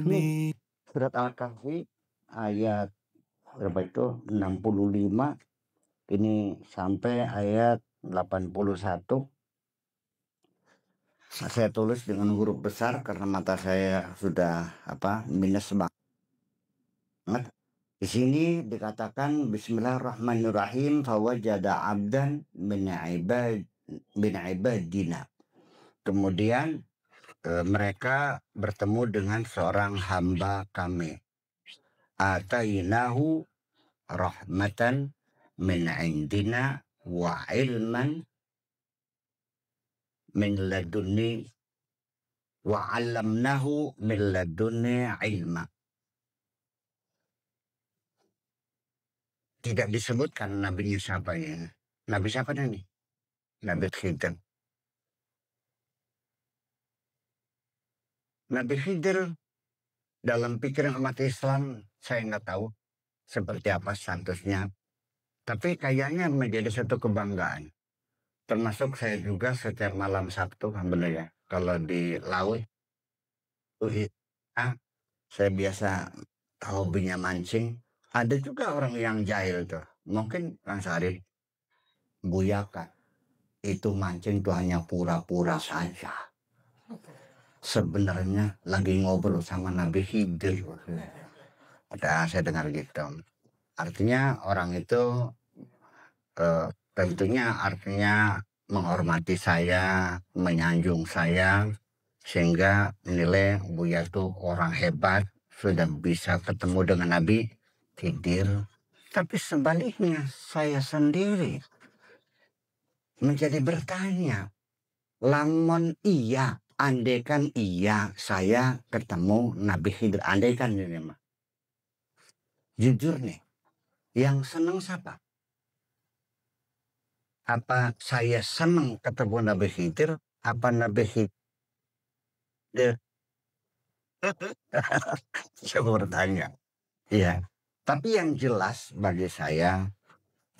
Ini surat Al-Kahfi ayat berapa itu? 65 ini sampai ayat 81. Saya tulis dengan huruf besar karena mata saya sudah minus banget. Di sini dikatakan Bismillahirrahmanirrahim, fawajada abdan min ibadina. Kemudian mereka bertemu dengan seorang hamba kami. Atainahu rahmatan min indina wa ilman min ladunni wa 'allamnahu min ladunni ilma. Tidak disebutkan nabinya siapa ya. Nabi siapa nih? Nabi Khidir. Nabi Khidir dalam pikiran umat Islam saya nggak tahu seperti apa statusnya. Tapi kayaknya menjadi satu kebanggaan. Termasuk saya juga setiap malam Sabtu, alhamdulillah ya. Kalau di laut, saya biasa hobinya mancing. Ada juga orang yang jahil tuh. Mungkin Kang Sarif, Buyaka, itu mancing tuh hanya pura-pura saja. Sebenarnya lagi ngobrol sama Nabi Khidir. Saya dengar gitu. Artinya orang itu tentunya artinya menghormati saya, menyanjung saya, sehingga nilai Buya itu orang hebat, sudah bisa ketemu dengan Nabi Khidir. Tapi sebaliknya saya sendiri menjadi bertanya, lamun iya, andaikan iya saya ketemu Nabi Khidir, andaikan ini mah. Jujur nih, yang seneng siapa? Apa saya senang ketemu Nabi Khidir? Apa Nabi Khidir? Saya bertanya. Iya. Tapi yang jelas bagi saya,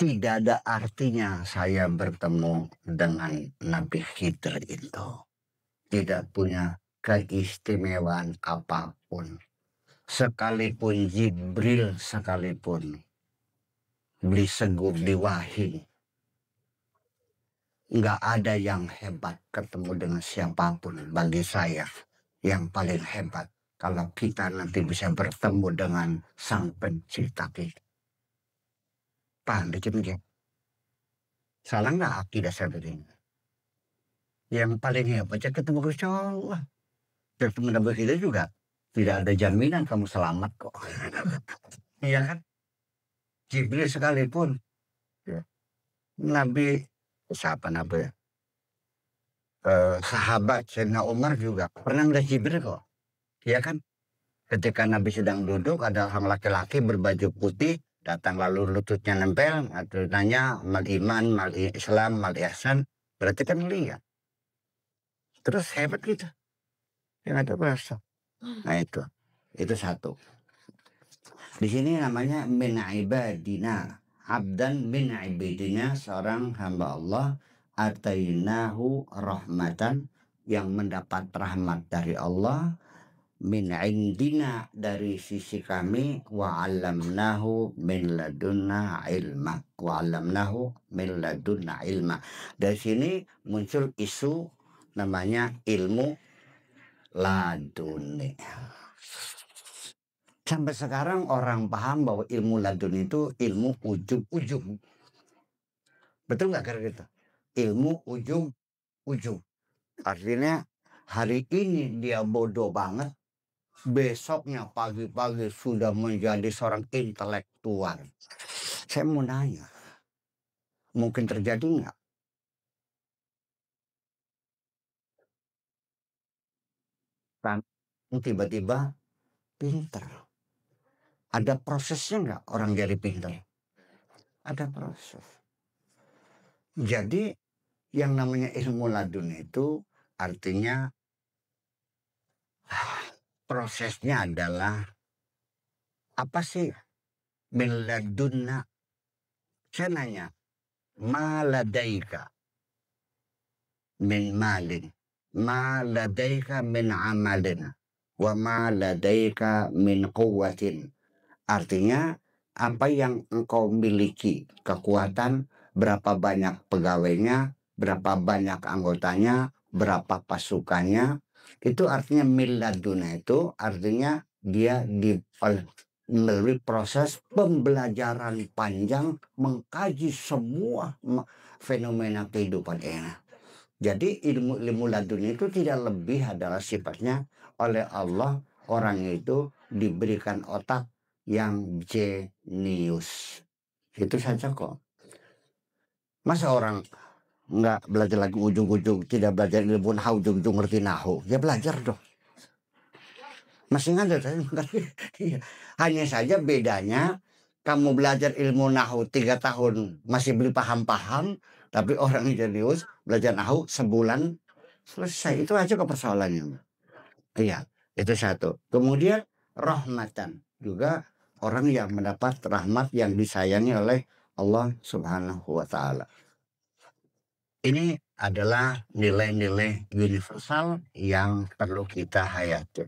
tidak ada artinya saya bertemu dengan Nabi Khidir itu. Tidak punya keistimewaan apapun. Sekalipun Jibril sekalipun beli segup di wahyu, nggak ada yang hebat ketemu dengan siapapun. Bagi saya yang paling hebat kalau kita nanti bisa bertemu dengan Sang Pencipta kita. Paham dikit? Salah nggak akidah saya begini? Yang paling hebatnya ketemu Gusti Allah. Ketemu Nabi Khidir juga tidak ada jaminan kamu selamat kok. Iya kan? Jibril sekalipun, ya. Nabi siapa Nabi? Sahabat Sayyidina Umar juga pernah melihat Jibril kok. Iya kan? Ketika Nabi sedang duduk, ada orang laki-laki berbaju putih datang, lalu lututnya nempel, atau tanya mal iman, mal Islam, mal ihsan, berarti kan lihat. Terus hebat gitu. Yang ada bahasa. Nah itu satu. Di sini namanya min ibadina, abdan min ibadina, seorang hamba Allah, atainahu rahmatan, yang mendapat rahmat dari Allah, min indina, dari sisi kami, wa 'allamnahu min ladunna ilma, wa 'allamnahu min ladunna ilma. Dari sini muncul isu namanya ilmu laduni. Sampai sekarang orang paham bahwa ilmu ladun itu ilmu ujung-ujung. Betul nggak kira gitu? Ilmu ujung-ujung. Artinya hari ini dia bodoh banget, besoknya pagi-pagi sudah menjadi seorang intelektual. Saya mau nanya, mungkin terjadi nggak? Kan tiba-tiba pinter. Ada prosesnya nggak orang jadi pinter? Ada proses. Jadi yang namanya ilmu ladun itu artinya prosesnya adalah apa sih? Min ladunna. Saya nanya, ma ladaika min malin, ma ladaika min amalin, wa ma ladaika min quwwatin. Artinya apa yang engkau miliki kekuatan, berapa banyak pegawainya, berapa banyak anggotanya, berapa pasukannya, itu artinya miladuna, itu artinya dia melalui proses pembelajaran panjang mengkaji semua fenomena kehidupan ini. Jadi ilmu laduni itu tidak lebih adalah sifatnya oleh Allah orang itu diberikan otak yang jenius. Itu saja kok. Masa orang nggak belajar lagi ujung-ujung tidak belajar ilmu nahu ujung-ujung ngerti nahu? Ya belajar dong. Masih nggak ada. Hanya saja bedanya kamu belajar ilmu nahu 3 tahun masih belum paham-paham, tapi orang jenius belajar nahu sebulan selesai. Itu aja kok persoalannya. Iya, itu satu. Kemudian rahmatan, juga orang yang mendapat rahmat yang disayangi oleh Allah Subhanahu wa taala. Ini adalah nilai-nilai universal yang perlu kita hayati.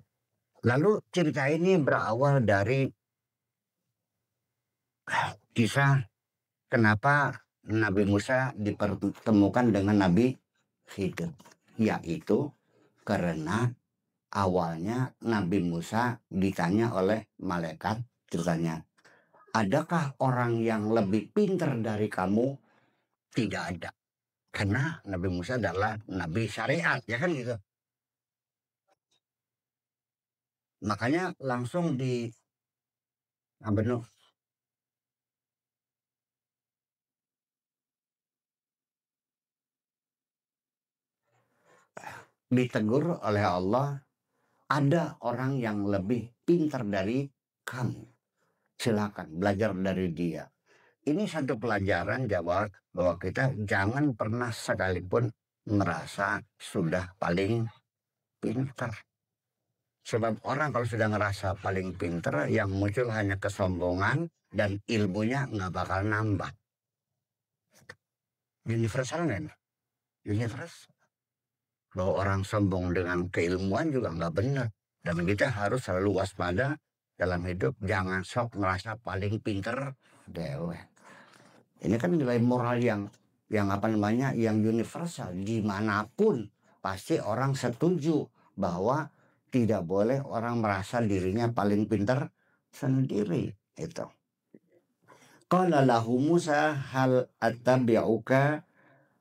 Lalu cerita ini berawal dari kisah kenapa Nabi Musa dipertemukan dengan Nabi Khidir, yaitu karena awalnya Nabi Musa ditanya oleh malaikat, ceritanya, adakah orang yang lebih pintar dari kamu? Tidak ada, karena Nabi Musa adalah Nabi syariat, ya kan gitu. Makanya langsung ditegur oleh Allah, ada orang yang lebih pintar dari kamu. Silakan belajar dari dia. Ini satu pelajaran jawab bahwa kita jangan pernah sekalipun merasa sudah paling pintar. Sebab orang kalau sudah ngerasa paling pintar, yang muncul hanya kesombongan dan ilmunya nggak bakal nambah. Universal kan? Universal. Bahwa orang sombong dengan keilmuan juga nggak benar. Dan kita harus selalu waspada dalam hidup. Jangan sok merasa paling pintar dewe. Ini kan nilai moral yang yang universal. Dimanapun pasti orang setuju bahwa tidak boleh orang merasa dirinya paling pintar sendiri. Itu. Qala lahu Musa hal attabi'uka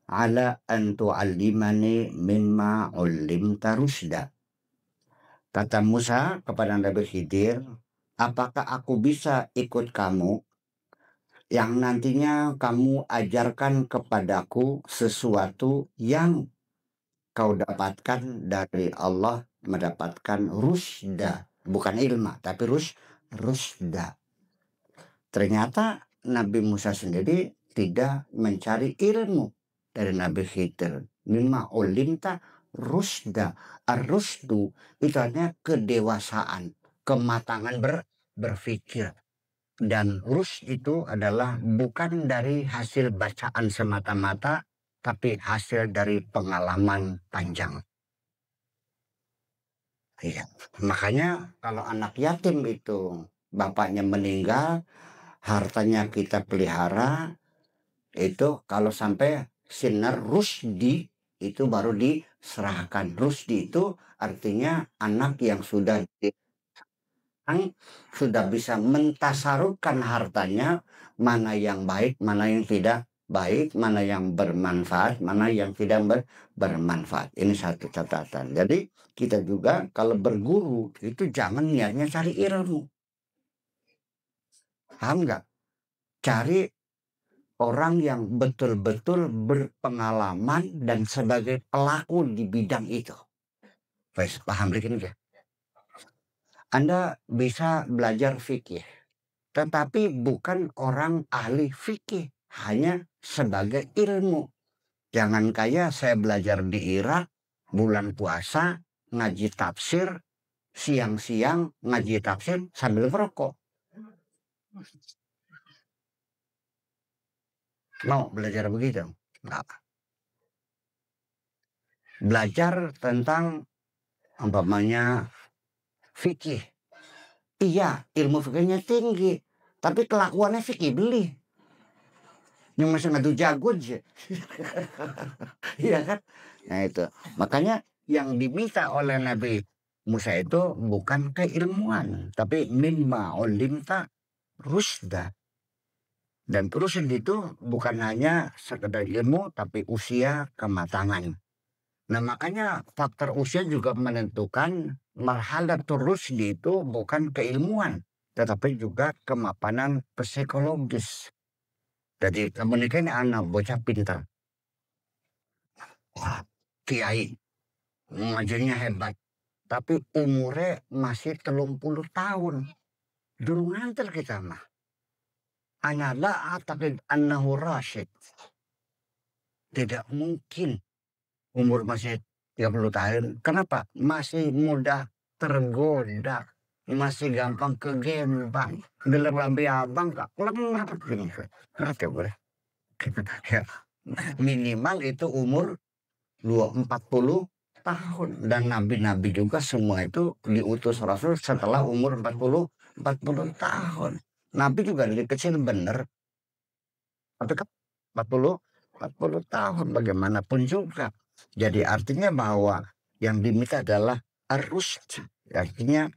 ala an tu'allimani mimma 'ullimta rusda. Kata Musa kepada Nabi Khidir, apakah aku bisa ikut kamu yang nantinya kamu ajarkan kepadaku sesuatu yang kau dapatkan dari Allah, mendapatkan rusda, bukan ilmu tapi rusda. Ternyata Nabi Musa sendiri tidak mencari ilmu dari Nabi Khidir. Mimma ulimta rusda. Ar-rusdu itu artinya kedewasaan, kematangan berpikir. Dan rus itu adalah bukan dari hasil bacaan semata-mata, tapi hasil dari pengalaman panjang. Iya. Makanya kalau anak yatim itu bapaknya meninggal, hartanya kita pelihara, itu kalau sampai sinar rusdi itu baru diserahkan. Rusdi itu artinya anak yang sudah bisa mentasarufkan hartanya, mana yang baik, mana yang tidak baik, mana yang bermanfaat, mana yang tidak bermanfaat. Ini satu catatan. Jadi kita juga kalau berguru itu jangan niatnya cari ilmu. Paham nggak? Cari orang yang betul-betul berpengalaman dan sebagai pelaku di bidang itu. Paham begini ya? Anda bisa belajar fikih, tetapi bukan orang ahli fikih, hanya sebagai ilmu. Jangan kayak saya belajar di Irak, bulan puasa, ngaji tafsir, siang-siang ngaji tafsir sambil merokok. Mau belajar begitu? Enggak. Belajar tentang umpamanya fikih. Iya, ilmu fikihnya tinggi, tapi kelakuannya fikih beli. Yang masih ngadu jago aja. Iya kan? Nah itu. Makanya yang diminta oleh Nabi Musa itu bukan keilmuan, tapi mimma ulimta rusda. Dan rusd itu bukan hanya sekedar ilmu, tapi usia kematangan. Nah makanya faktor usia juga menentukan marhalatul rusdi itu bukan keilmuan, tetapi juga kemapanan psikologis. Jadi menikah ini anak bocah pintar. Wah, kiai ngajarnya hebat, tapi umurnya masih 30 tahun. Dulu nganter kita mah. Ana la a'taqid annahu rasyid. Tidak mungkin umur masih 30 tahun. Kenapa? Masih mudah tergoda. Masih gampang kegembang. Gelap lambe abang gak lemah. Ngerti boleh? Ya, minimal itu umur 40 tahun. Dan nabi-nabi juga semua itu diutus Rasul setelah umur 40 tahun. Nabi juga dari kecil bener. Tapi kan 40 tahun bagaimanapun juga. Jadi artinya bahwa yang diminta adalah ar-rusd. Artinya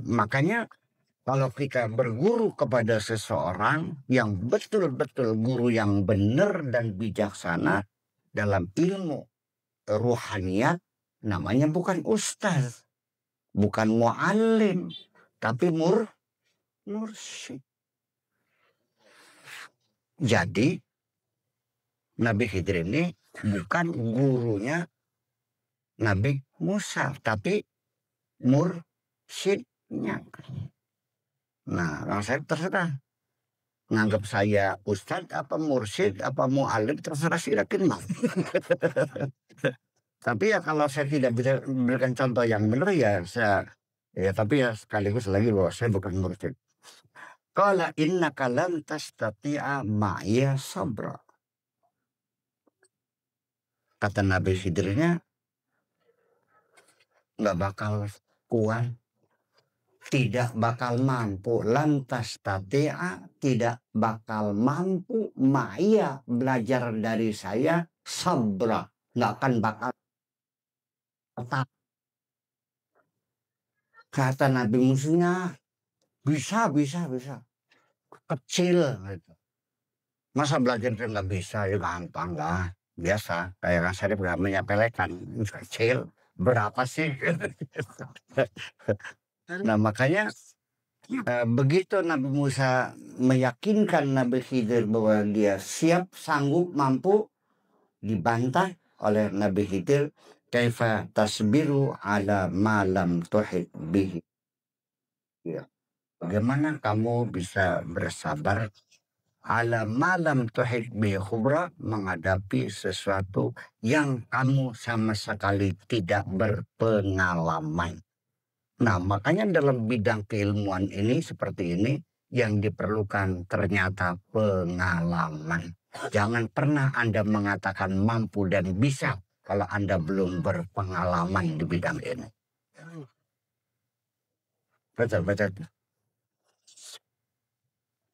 makanya kalau kita berguru kepada seseorang yang betul-betul guru yang benar dan bijaksana dalam ilmu ruhaniyat, namanya bukan ustaz, bukan muallim, tapi mursyid. Jadi Nabi Khidir ini bukan gurunya Nabi Musa, tapi mursyidnya. Nah, orang saya terserah. Nganggap saya ustadz apa mursyid apa muallim terserah silakan mah. Tapi ya kalau saya tidak bisa memberikan contoh yang benar ya saya tapi ya sekaligus lagi bahwa saya bukan mursyid. Qala innaka lan tastati'a ma'iya sabra. Kata Nabi Khidirnya nggak bakal kuat, tidak bakal mampu, lantas tatia tidak bakal mampu maya belajar dari saya sabra, nggak akan bakal tetap. Kata Nabi musuhnya bisa kecil gitu. Masa belajar nggak bisa, ya gampang lah, biasa kayak Kang Syarif nggak menyepelekan, kecil berapa sih. Nah makanya begitu Nabi Musa meyakinkan Nabi Khidir bahwa dia siap, sanggup, mampu, dibantah oleh Nabi Khidir, kaifa tasbiru ala malam tuhid bihi. Ya. Bagaimana kamu bisa bersabar ala malam tuhid bihi khubra, menghadapi sesuatu yang kamu sama sekali tidak berpengalaman. Nah, makanya dalam bidang keilmuan ini seperti ini yang diperlukan ternyata pengalaman. Jangan pernah Anda mengatakan mampu dan bisa kalau Anda belum berpengalaman di bidang ini. Betul.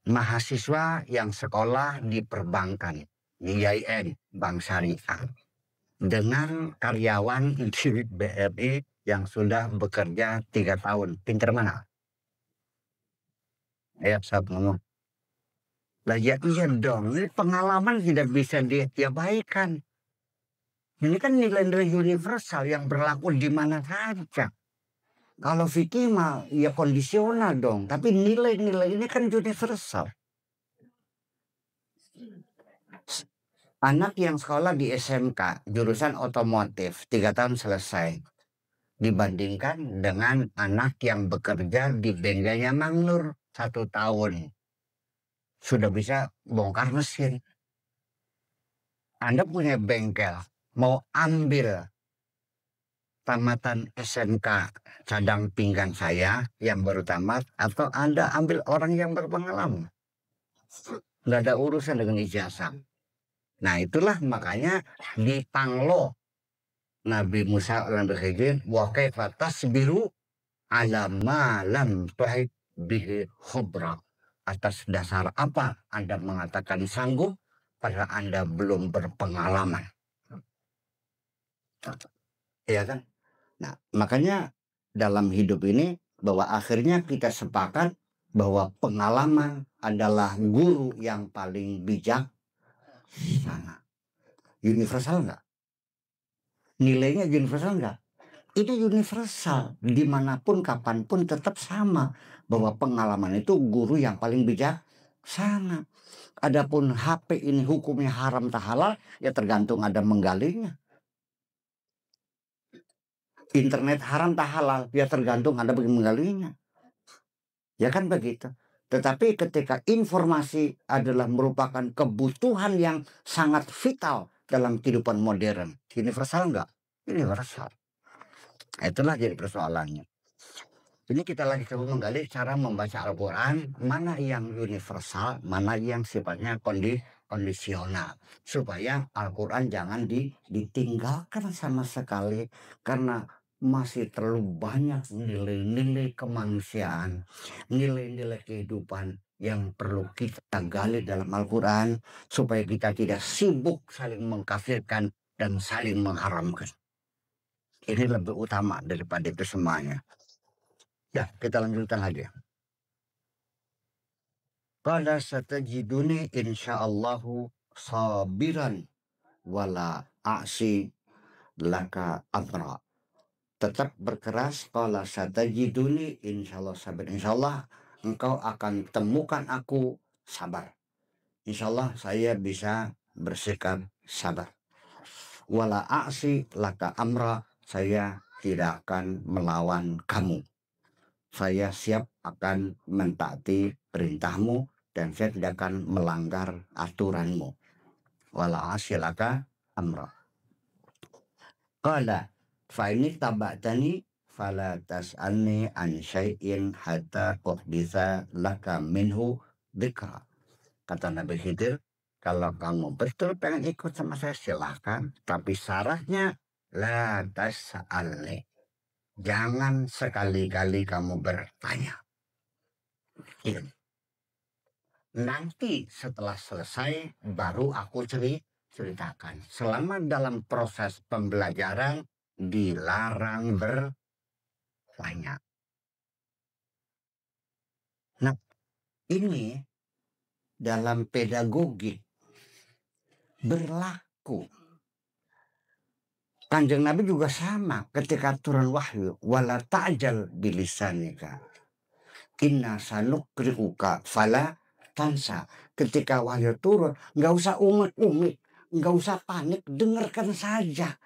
Mahasiswa yang sekolah di perbankan, di IAIN, Bank Syariah, dengan karyawan di BRI yang sudah bekerja 3 tahun. Pinter mana? Ya, saya ngomong. Lah ya iya dong, ini pengalaman tidak bisa diabaikan. Ini kan nilai-nilai universal yang berlaku di mana saja. Kalau fikih mah ya kondisional dong, tapi nilai-nilai ini kan universal. Anak yang sekolah di SMK, jurusan otomotif, 3 tahun selesai. Dibandingkan dengan anak yang bekerja di bengkelnya Mang Nur 1 tahun. Sudah bisa bongkar mesin. Anda punya bengkel, mau ambil tamatan SMK cadang pinggang saya yang baru tamat, atau Anda ambil orang yang berpengalaman. Nggak ada urusan dengan ijazah. Nah itulah makanya di Panglo Nabi Musa Nabi Khidir wa kaifa tasbiru ala ma lam tuhit bihi khubra. Atas dasar apa Anda mengatakan sanggup padahal Anda belum berpengalaman. Iya kan? Nah, makanya dalam hidup ini bahwa akhirnya kita sepakat bahwa pengalaman adalah guru yang paling bijak. Universal enggak? Nilainya universal enggak? Itu universal. Dimanapun, kapanpun tetap sama. Bahwa pengalaman itu guru yang paling bijak sana. Adapun HP ini hukumnya haram tak halal, ya tergantung Anda menggalinya. Internet haram tak halal, ya tergantung Anda menggalinya. Ya kan begitu. Tetapi ketika informasi adalah merupakan kebutuhan yang sangat vital dalam kehidupan modern, universal enggak? Universal. Itulah jadi persoalannya. Ini kita lagi coba menggali cara membaca Al-Quran, mana yang universal, mana yang sifatnya kondisional. Supaya Al-Quran jangan ditinggalkan sama sekali. Karena masih terlalu banyak nilai-nilai kemanusiaan, nilai-nilai kehidupan yang perlu kita gali dalam Al-Quran. Supaya kita tidak sibuk saling mengkafirkan dan saling mengharamkan. Ini lebih utama daripada itu semuanya. Ya, kita lanjutkan lagi. Qala satajiduni insyaallahu sabiran wala a'si laka amra. Tetap berkeras, qala satajiduni insyaallah sabir. Insyaallah engkau akan temukan aku sabar. Insyaallah saya bisa bersikap sabar. Wala a'si laka amra, saya tidak akan melawan kamu. Saya siap akan mentaati perintahmu dan saya tidak akan melanggar aturanmu. Wala asilaka amra. Qala fa ini tabatani fala tas'alni an syai'in hatta uhditha laka minhu dzikra. Kata Nabi Khidir, kalau kamu betul pengen ikut sama saya silahkan, tapi syaratnya la tas'alni. Jangan sekali-kali kamu bertanya. Nanti setelah selesai baru aku ceritakan. Selama dalam proses pembelajaran dilarang bertanya. Nah, ini dalam pedagogi berlaku. Kanjeng Nabi juga sama ketika turun wahyu, wala ta'jal bilisanika. Inna sanukri'uka fala tansa. Ketika wahyu turun, nggak usah umit-umit, nggak usah panik, dengarkan saja.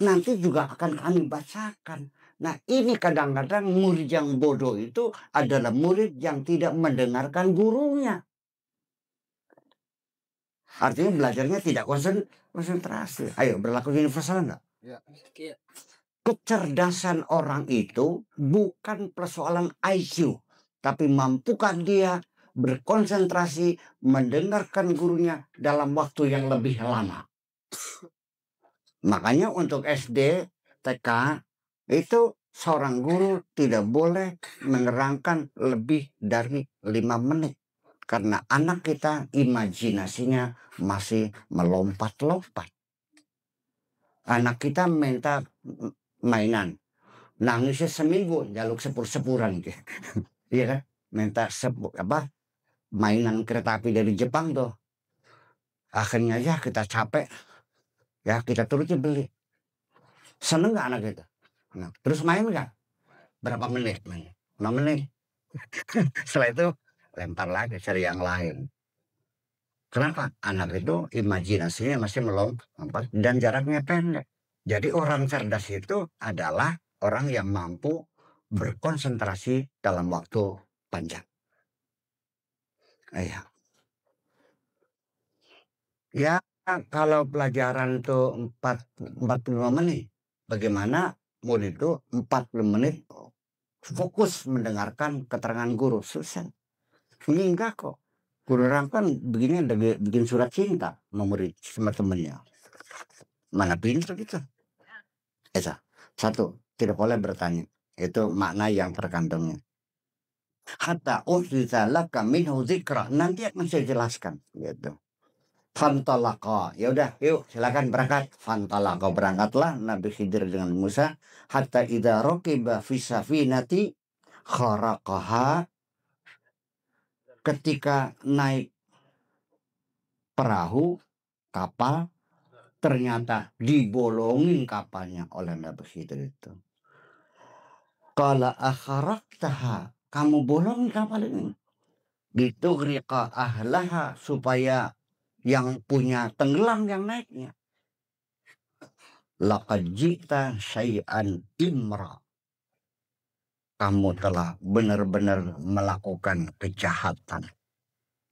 Nanti juga akan kami bacakan. Nah, ini kadang-kadang murid yang bodoh itu adalah murid yang tidak mendengarkan gurunya. Artinya belajarnya tidak konsentrasi. Ayo, berlaku universal enggak? Ya. Kecerdasan orang itu bukan persoalan IQ, tapi mampukah dia berkonsentrasi mendengarkan gurunya dalam waktu yang lebih lama. Makanya untuk SD, TK itu seorang guru tidak boleh menerangkan lebih dari 5 menit. Karena anak kita imajinasinya masih melompat-lompat. Anak kita minta mainan, nangisnya seminggu jaluk sepur-sepuran gitu. Iya kan, minta mainan kereta api dari Jepang tuh. Akhirnya ya kita capek, ya kita turuti beli. Seneng nggak anak kita? Nah, terus main nggak? Berapa menit main? 5 menit. Setelah itu lempar lagi cari yang lain. Kenapa? Anak itu imajinasinya masih melompat dan jaraknya pendek. Jadi orang cerdas itu adalah orang yang mampu berkonsentrasi dalam waktu panjang. Ya, kalau pelajaran itu 45 menit, bagaimana murid itu 40 menit fokus mendengarkan keterangan guru? Susah. Ini enggak kok. Guru orang kan begini bikin surat cinta sama murid sama temennya. Mana pintar gitu. Satu, tidak boleh bertanya. Itu makna yang terkandungnya. Hatta uhditsa laka minhu dzikra. Nanti akan saya jelaskan gitu. Fantalaqa, ya udah yuk silakan berangkat. Fantalaqa, berangkatlah Nabi Khidir dengan Musa. Hatta idza raqiba fi safinati kharaqaha, ketika naik perahu kapal ternyata dibolongin kapalnya oleh Nabi Khidir itu. Qala akharaqtaha, kamu bolongin kapal ini. Bitughriqa ahlaha, supaya yang punya tenggelam yang naiknya. Laqad jita syai'an imra, kamu telah benar-benar melakukan kejahatan.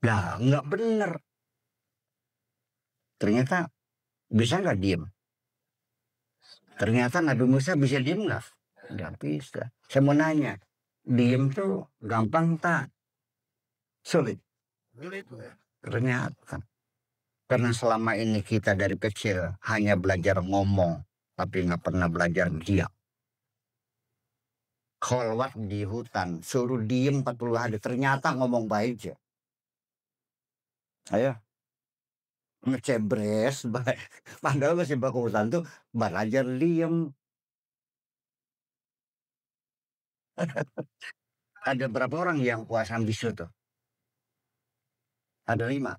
Nah, nggak benar. Ternyata bisa nggak diem? Ternyata Nabi Musa bisa diem nggak? Nggak bisa. Saya mau nanya, diem tuh gampang tak? Sulit. Ternyata. Karena selama ini kita dari kecil hanya belajar ngomong, tapi nggak pernah belajar diam. Kholwat di hutan, suruh diem 40 hari, ternyata ngomong baik aja. Ayo, ngecebres baik. Padahal masih baku hutan tuh belajar diem. Ada berapa orang yang puasa bisu tuh? Ada 5.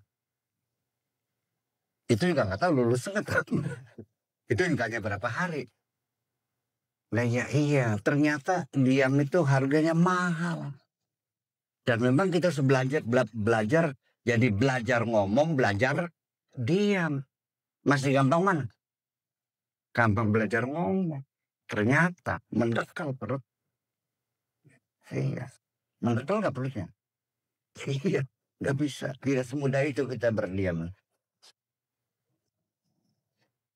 Itu juga nggak tahu lulus nggak. Itu enggaknya berapa hari. Nah ya iya, ternyata diam itu harganya mahal. Dan memang kita harus belajar, jadi belajar ngomong, belajar diam. Masih gampang mana? Gampang belajar ngomong. Ternyata mendekal perut. Iya. Mendekal nggak perutnya? Iya. Nggak bisa. Tidak semudah itu kita berdiam.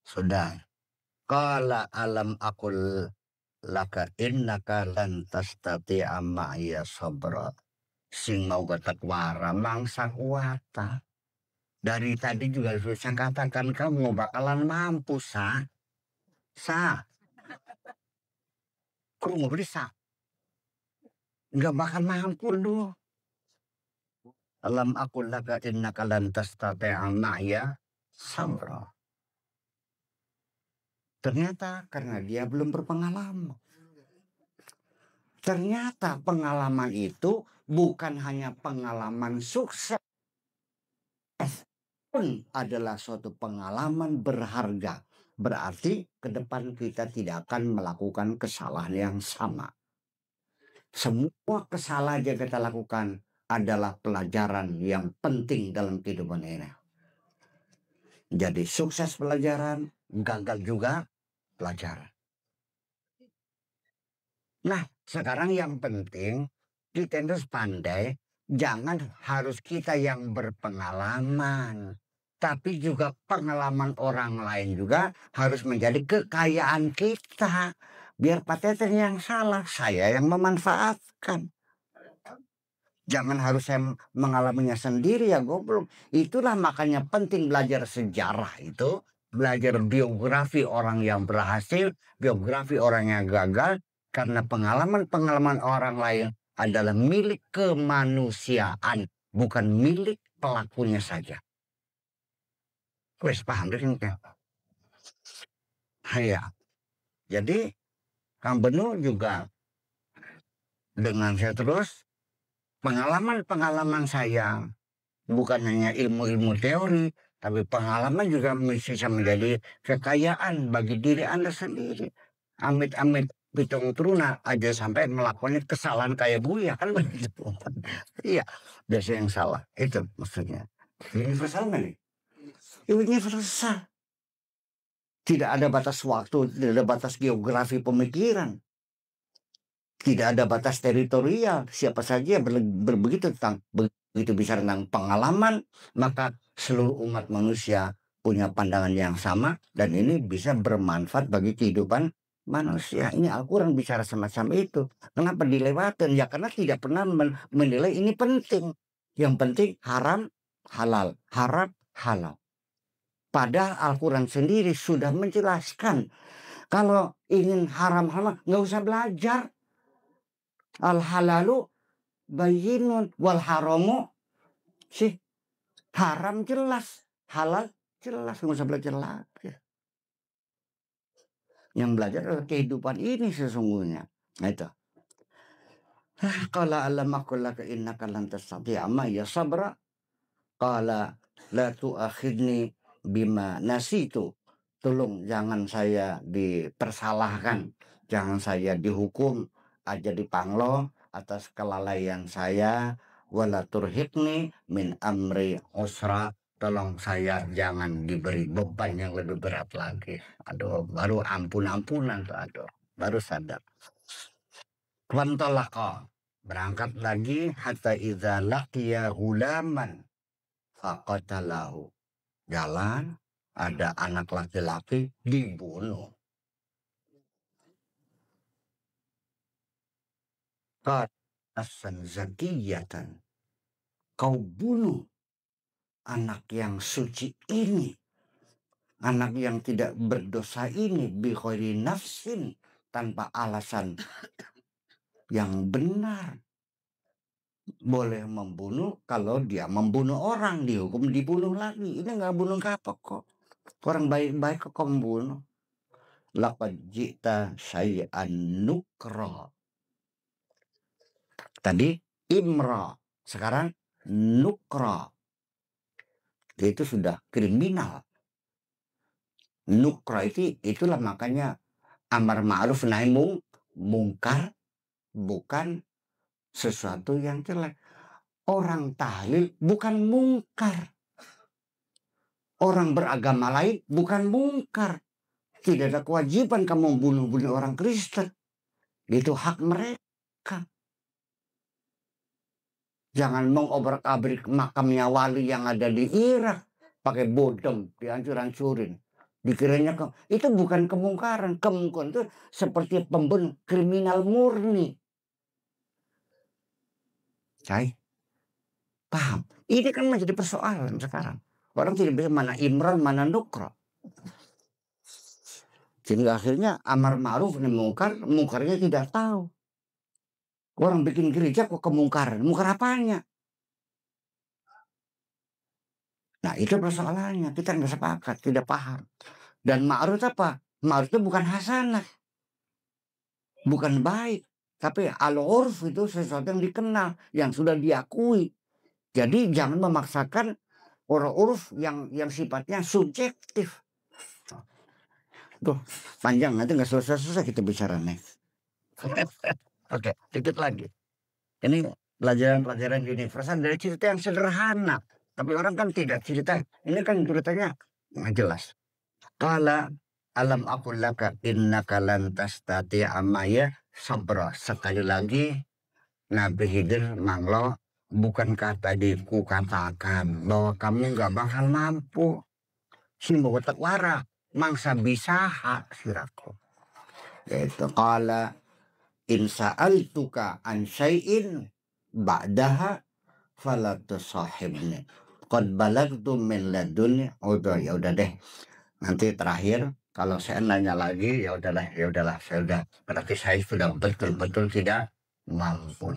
Sudah. Qala alam akul laka innaka lan tastati'a ma'iya sabra. Sing mau gatakwara mangsa kuata. Dari tadi juga sudah saya katakan kamu bakalan mampu, Sa. Kok mau beli, Sa? Nggak bakal mampu lu. Alam akul laka innaka lan tastati'a ma'iya sabra. Ternyata karena dia belum berpengalaman. Ternyata pengalaman itu bukan hanya pengalaman sukses, pun adalah suatu pengalaman berharga. Berarti ke depan kita tidak akan melakukan kesalahan yang sama. Semua kesalahan yang kita lakukan adalah pelajaran yang penting dalam kehidupan ini. Jadi sukses pelajaran, gagal juga pelajaran. Nah, sekarang yang penting kita harus pandai, jangan harus kita yang berpengalaman, tapi juga pengalaman orang lain juga harus menjadi kekayaan kita. Biar Pak Teten yang salah, saya yang memanfaatkan. Jangan harus saya mengalaminya sendiri ya goblok. Itulah makanya penting belajar sejarah itu. Belajar biografi orang yang berhasil, biografi orang yang gagal. Karena pengalaman-pengalaman orang lain adalah milik kemanusiaan. Bukan milik pelakunya saja. Wes paham deh ini. Ya. Jadi Kang Benu juga dengan saya terus pengalaman-pengalaman saya bukan hanya ilmu-ilmu teori, tapi pengalaman juga bisa menjadi kekayaan bagi diri Anda sendiri. Amit-amit pitung teruna aja sampai melakukan kesalahan kayak Buya kan begitu. Iya, biasa yang salah. Itu maksudnya. Universal nggak nih? Universal. Tidak ada batas waktu, tidak ada batas geografi pemikiran. Tidak ada batas teritorial. Siapa saja begitu bisa tentang pengalaman, maka seluruh umat manusia punya pandangan yang sama dan ini bisa bermanfaat bagi kehidupan manusia. Ini Al-Quran bicara semacam itu. Kenapa dilewatkan? Ya karena tidak pernah menilai ini penting. Yang penting haram, halal. Haram, halal. Padahal Al-Quran sendiri sudah menjelaskan. Kalau ingin haram halal, nggak usah belajar. Al halalu bayyinun wal haramu sih haram jelas, halal jelas, nggak usah belajar lagi. Yang belajar adalah kehidupan ini sesungguhnya. Nah itu. Qala alam aqul laka innaka lan tastati'a ya sabra. Qala la tu'akhidni bima nasitu. Tolong jangan saya dipersalahkan, jangan saya dihukum, aja dipanglo atas kelalaian saya. Wala turhiqni min amri usra. Tolong saya jangan diberi beban yang lebih berat lagi. Aduh, baru ampun-ampunan tuh, aduh, baru sadar. Wantalaqa, berangkat lagi hatta idza laqiya hulaman faqatalahu. Jalan, ada anak laki-laki dibunuh. Qatasan zakiyatan. Kau bunuh anak yang suci ini, anak yang tidak berdosa ini, bi ghairi nafsin, tanpa alasan yang benar. Boleh membunuh kalau dia membunuh orang, dihukum dibunuh lagi. Ini nggak bunuh kapok kok. Orang baik-baik kok membunuh. Laqad ji'ta syai'an nukra. Tadi imra, sekarang nukra. Itu sudah kriminal. Nukra itulah makanya amar ma'ruf nahi mungkar bukan sesuatu yang jelek. Orang tahlil bukan mungkar. Orang beragama lain bukan mungkar. Tidak ada kewajiban kamu bunuh orang Kristen. Itu hak mereka. Jangan mengobrak-abrik makamnya wali yang ada di Irak. Pakai bodem, dihancur-hancurin. Dikiranya itu bukan kemungkaran. Kemungkaran itu seperti pembunuh kriminal murni. Cai, paham? Ini kan menjadi persoalan sekarang. Orang tidak bisa mana imran, mana nukra. Sehingga akhirnya amar ma'ruf dan mungkarnya tidak tahu. Orang bikin gereja kok kemungkaran. Mungkar apanya? Nah itu persoalannya. Kita nggak sepakat, tidak paham. Dan ma'ruf apa? Ma'ruf itu bukan hasanah. Bukan baik. Tapi al-urf itu sesuatu yang dikenal. Yang sudah diakui. Jadi jangan memaksakan uruf yang sifatnya subjektif. Tuh panjang, nanti nggak selesai kita bicara nih. Oke, dikit lagi. Ini pelajaran-pelajaran universal dari cerita yang sederhana. Tapi orang kan tidak cerita. Ini kan ceritanya nggak jelas. Qala alam aqul laka innaka lan tastati'a maya sabra. Sekali lagi Nabi Khidir manglo, bukankah tadi ku katakan bahwa kamu nggak bakal mampu. Simbo takwara mangsa bisaha siraku. Yaitu qala in sa'altuka an syai'in ba'daha fala tusahibni qad balagtu min ladunni. Ya udah deh. Nanti terakhir kalau saya nanya lagi ya udahlah saya udah, berarti saya sudah betul-betul tidak mampu.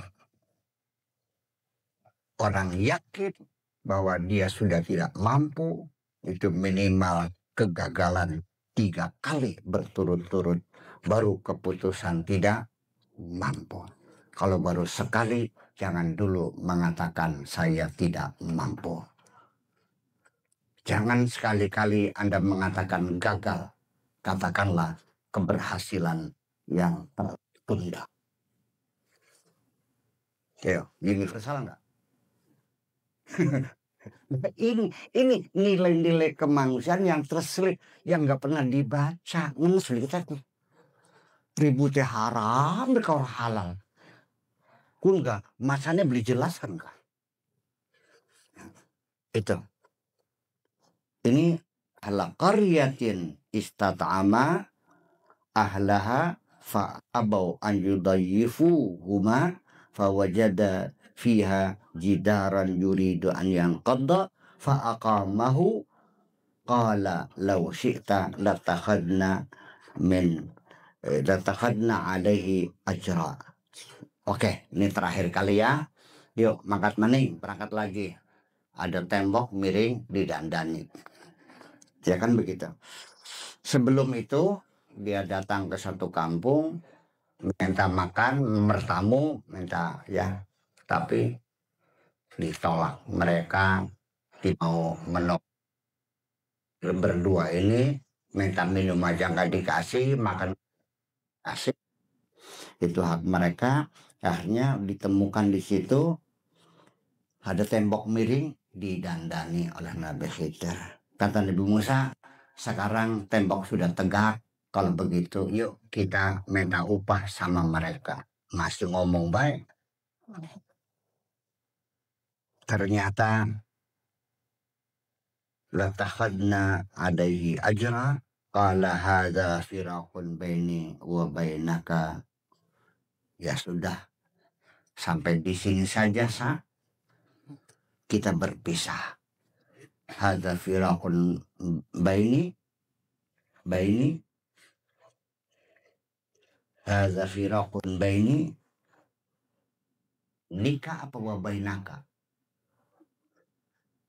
Orang yakin bahwa dia sudah tidak mampu itu minimal kegagalan 3 kali berturut-turut baru keputusan tidak mampu. Kalau baru sekali jangan dulu mengatakan saya tidak mampu. Jangan sekali-kali Anda mengatakan gagal. Katakanlah keberhasilan yang tertunda. Yo, universal enggak? ini nilai-nilai kemanusiaan yang terselip, yang nggak pernah dibaca. Ngenes kita tuh. Ributnya haram, berkau halal. Kun enggak, masanya beli jelaskan enggak? Itu. Ini ala qaryatin istata'ama ahlaha fa'abau an yudayyifu huma fawajada fiha jidaran yuridu an yanqadda fa'aqamahu qala law syi'ta latakhadna alaihi ajra. Oke, ini terakhir kali ya. Yuk, mangkat maning, berangkat lagi. Ada tembok miring didandani. Ya kan begitu. Sebelum itu, dia datang ke satu kampung, minta makan, bertamu, minta ya. Tapi ditolak. Mereka tidak mau menolak. Berdua ini minta minum aja nggak dikasih, makan kasih. Itu hak mereka. Akhirnya ditemukan di situ ada tembok miring didandani oleh Nabi Khidir. Kata Nabi Musa, sekarang tembok sudah tegak. Kalau begitu, yuk kita minta upah sama mereka. Masih ngomong baik. Ternyata latakhadna alaihi ajra qala hadza firaqun baini wa bainaka. Ya sudah, sampai di sini saja kita berpisah. Hadza firaqun baini hadza firaqun baini nikah apa wa bainaka.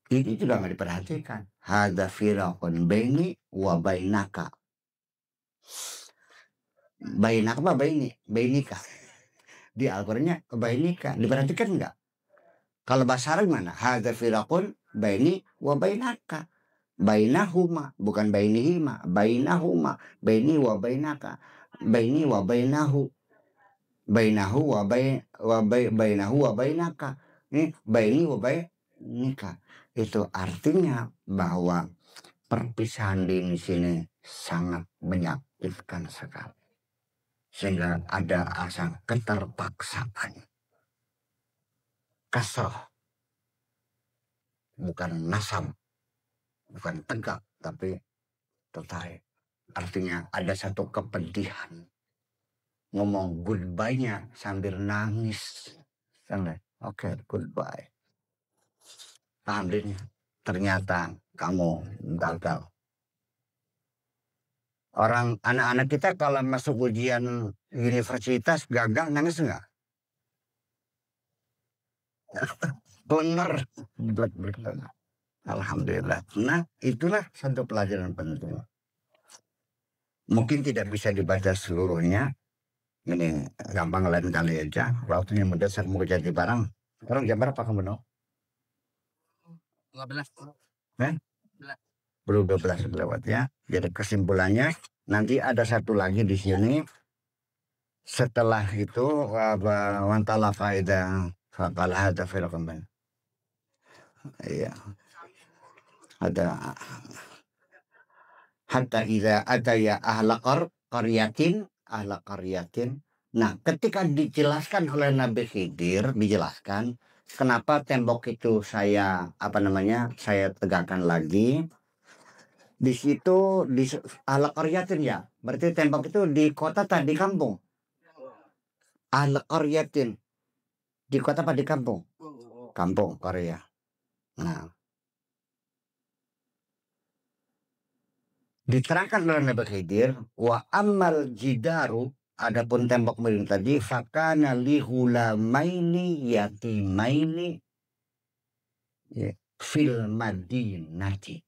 Ini juga nggak diperhatikan. Hadza firaqun baini wa bainaka. Bainaka apa baini? Bainika. Di Al-Qur'annya bainika. Diperhatikan nggak? Kalau bahasa Arab mana? Hadza firaqun baini wa bainaka. Bainahuma, bukan bainihima, bainahuma, baini wa bainaka, baini wa bainahu, bainahu wa bainahu wa bainaka. Ini baini wa bainika. Itu artinya bahwa perpisahan di sini sangat menyakitkan sekali. Sehingga ada asa keterpaksaan. Kasrah. Bukan nasab. Bukan tegak, tapi tertarik. Artinya ada satu kepedihan. Ngomong goodbye-nya sambil nangis. Oke, goodbye. Alhamdulillah, ternyata kamu gagal. Orang anak-anak kita kalau masuk ujian universitas gagal nangis enggak? Bener. Alhamdulillah. Nah, itulah satu pelajaran penting. Mungkin tidak bisa dibaca seluruhnya. Ini gampang lain kali aja. Waktunya mendesak mau jadi barang. Sekarang jam berapa kamu no? 12. Belum 12 lewat ya. Jadi kesimpulannya nanti ada satu lagi di sini. Setelah itu wantala faedah faqal hadza firaqan bain. Iya. Ada hatta idza ataya ahla qaryatin. Nah, ketika dijelaskan oleh Nabi Khidir, dijelaskan kenapa tembok itu saya saya tegakkan lagi. Di situ di ahla qaryatin ya. Berarti tembok itu di kota atau di kampung? Ahla qaryatin. Di kota apa di kampung? Kampung Korea. Nah, diterangkan oleh Nabi Khidir, wa ammal jidaru, adapun tembok miring tadi, fakana lihulamaini yatimaini fil madinati.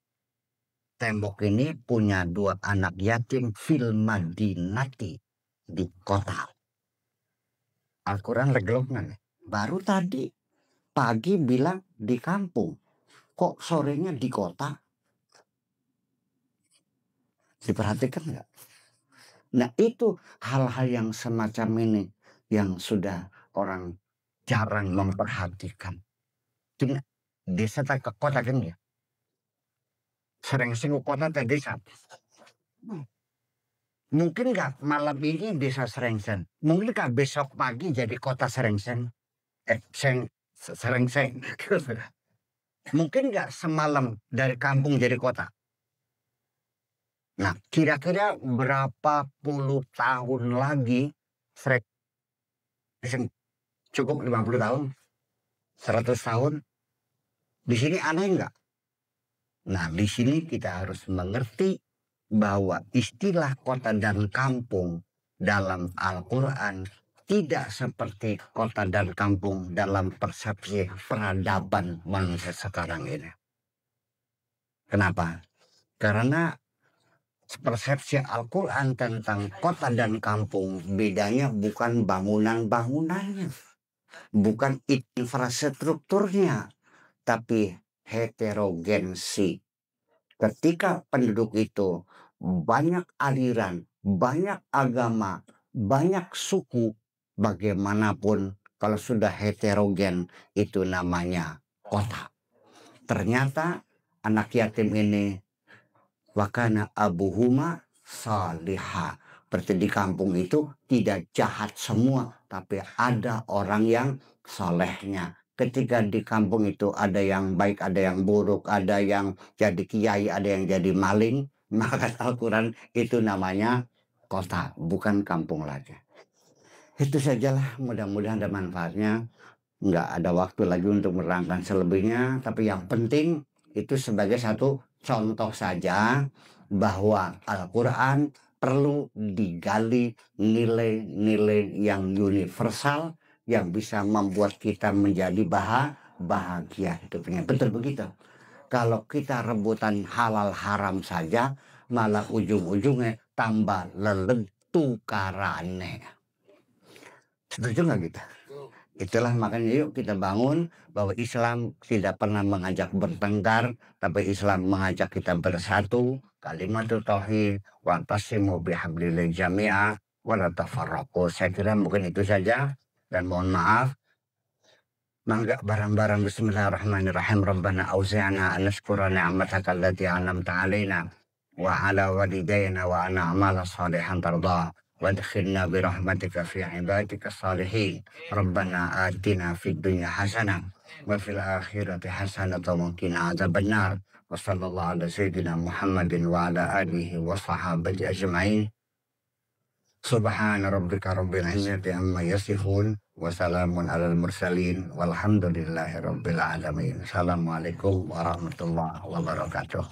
Tembok ini punya dua anak yatim fil madinati, di kota. Al-Quran regelongan. Baru tadi pagi bilang di kampung, kok sorenya di kota? Diperhatikan nggak? Nah, itu hal-hal yang semacam ini yang sudah orang jarang memperhatikan. Cuma desa tak ke kota kan ya? Sering singgung kota dan desa. Mungkin nggak malam ini desa Serengseng? Mungkin nggak besok pagi jadi kota Serengseng? Serengseng. Mungkin nggak semalam dari kampung jadi kota? Nah, kira-kira berapa puluh tahun lagi cukup 50 tahun, 100 tahun. Di sini aneh enggak? Nah, di sini kita harus mengerti bahwa istilah kota dan kampung dalam Al-Quran tidak seperti kota dan kampung dalam persepsi peradaban manusia sekarang ini. Kenapa? Karena persepsi Al-Quran tentang kota dan kampung bedanya bukan bangunan-bangunannya, bukan infrastrukturnya, tapi heterogensi. Ketika penduduk itu banyak aliran, banyak agama, banyak suku, bagaimanapun kalau sudah heterogen itu namanya kota. Ternyata anak yatim ini wakana abuhuma salihah. Berarti di kampung itu tidak jahat semua, tapi ada orang yang solehnya. Ketika di kampung itu ada yang baik, ada yang buruk, ada yang jadi kiai, ada yang jadi maling, maka Al-Quran itu namanya kota, bukan kampung lagi. Itu sajalah, mudah-mudahan ada manfaatnya. Nggak ada waktu lagi untuk menerangkan selebihnya, tapi yang penting itu sebagai satu contoh saja bahwa Al-Quran perlu digali nilai-nilai yang universal yang bisa membuat kita menjadi bahagia hidupnya. Betul begitu. Kalau kita rebutan halal haram saja, malah ujung-ujungnya tambah lelentukarane. Setuju nggak kita? Itulah makanya yuk kita bangun bahwa Islam tidak pernah mengajak bertengkar, tapi Islam mengajak kita bersatu. Kalimatul tauhid, wa'tasimu bihablillah jami'ah, wa la tafarraqu. Saya kira mungkin itu saja dan mohon maaf. Mangga barang-barang bismillahirrahmanirrahim. Rabbana auzi'na an nashkura ni'mataka allati an'amta 'alaina wa 'ala walidayna wa an na'mala shalihan tardah. وادخلنا برحمتك في عبادك الصالحين ربنا آتنا في الدنيا حسنة وفي الآخرة حسنة وقنا عذاب النار وصلى الله على سيدنا محمد وعلى آله وصحابه أجمعين سبحان ربك رب العزة عما يصفون وسلام على المرسلين والحمد لله رب العالمين. السلام عليكم ورحمة الله وبركاته.